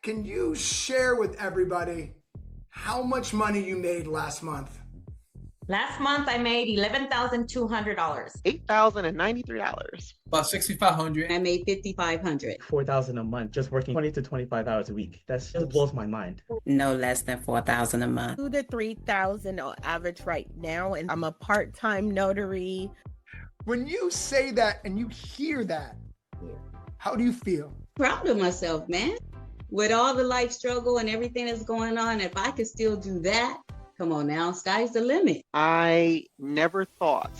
Can you share with everybody how much money you made last month? Last month, I made $11,200. $8,093. About $6,500. I made $5,500. $4,000 a month, just working 20 to 25 hours a week. That just blows my mind. No less than $4,000 a month. $2,000 to $3,000 on average right now, and I'm a part-time notary. When you say that and you hear that, how do you feel? Proud of myself, man. With all the life struggle and everything that's going on, if I could still do that, come on now, sky's the limit. I never thought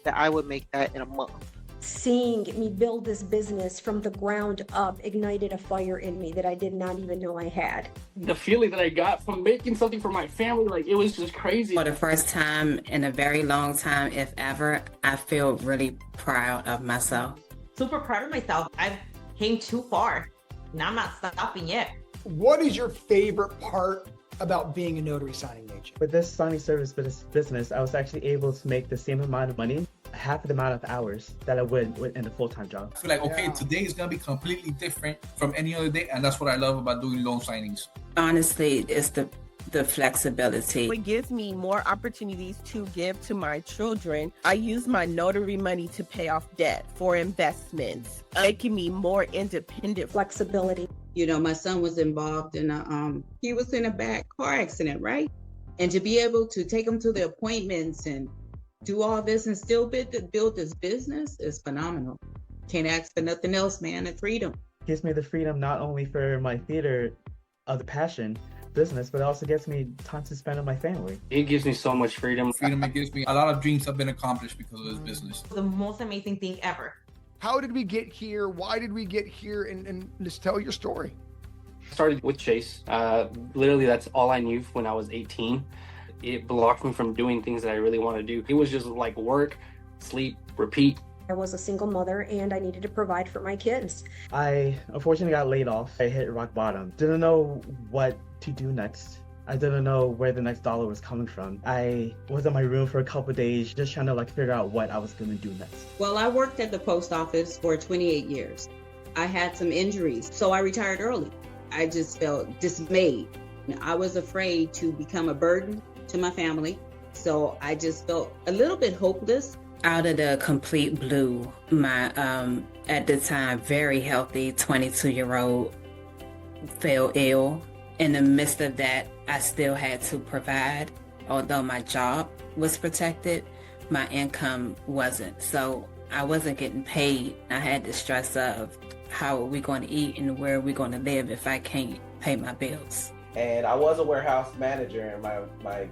that I would make that in a month. Seeing me build this business from the ground up ignited a fire in me that I did not even know I had. The feeling that I got from making something for my family, like, it was just crazy. For the first time in a very long time, if ever, I feel really proud of myself. Super proud of myself. I've came too far. Now I'm not stopping yet. What is your favorite part about being a notary signing agent? With this signing service business, I was actually able to make the same amount of money, half the amount of hours that I would in a full-time job. I feel like, okay, today is going to be completely different from any other day. And that's what I love about doing loan signings. Honestly, it's the flexibility. It gives me more opportunities to give to my children. I use my notary money to pay off debt for investments, making me more independent. Flexibility. You know, my son was involved in he was in a bad car accident, right? And to be able to take him to the appointments and do all this and still build this business is phenomenal. Can't ask for nothing else, man, and freedom. It gives me the freedom not only for my theater of the passion business, but it also gets me time to spend with my family. It gives me so much freedom. It gives me a lot of dreams have been accomplished because of this business. The most amazing thing ever. How did we get here? Why did we get here? And just tell your story. Started with Chase. Literally, that's all I knew when I was 18. It blocked me from doing things that I really want to do. It was just like work, sleep, repeat. I was a single mother and I needed to provide for my kids. I unfortunately got laid off. I hit rock bottom. Didn't know what to do next. I didn't know where the next dollar was coming from. I was in my room for a couple of days just trying to figure out what I was going to do next. Well, I worked at the post office for 28 years. I had some injuries, so I retired early. I just felt dismayed. I was afraid to become a burden to my family, so I just felt a little bit hopeless. Out of the complete blue, my, at the time, very healthy 22-year-old fell ill. In the midst of that, I still had to provide. Although my job was protected, my income wasn't. So I wasn't getting paid. I had the stress of how are we going to eat and where are we going to live if I can't pay my bills. And I was a warehouse manager and my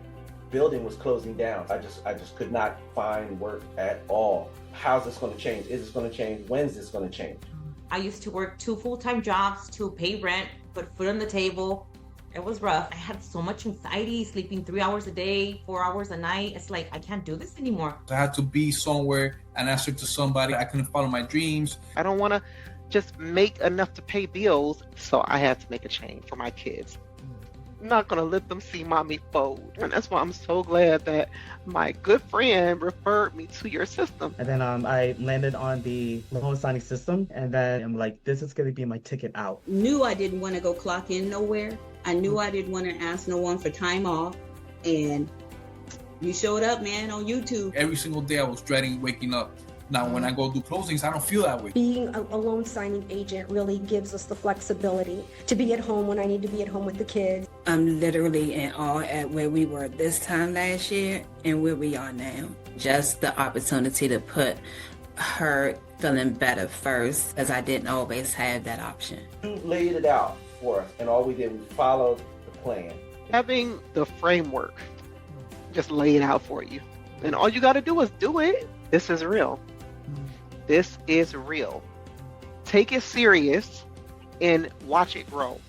building was closing down. I just could not find work at all. How's this going to change? Is this going to change? When's this going to change? I used to work 2 full-time jobs to pay rent, put food on the table. It was rough. I had so much anxiety, sleeping 3 hours a day, 4 hours a night. It's like, I can't do this anymore. I had to be somewhere and answer to somebody. I couldn't follow my dreams. I don't want to just make enough to pay bills, so I had to make a change for my kids. I'm not going to let them see mommy fold. And that's why I'm so glad that my good friend referred me to your system. And then I landed on the loan signing system, and then I'm like, this is going to be my ticket out. Knew I didn't want to go clock in nowhere. I knew I didn't want to ask no one for time off. And you showed up, man, on YouTube. Every single day I was dreading waking up. Now, when I go do closings, I don't feel that way. Being a loan signing agent really gives us the flexibility to be at home when I need to be at home with the kids. I'm literally in awe at where we were this time last year and where we are now. Just the opportunity to put her feeling better first, as I didn't always have that option. You laid it out for us, and all we did was follow the plan. Having the framework just laid out for you. And all you got to do is do it. This is real. This is real. Take it serious and watch it grow.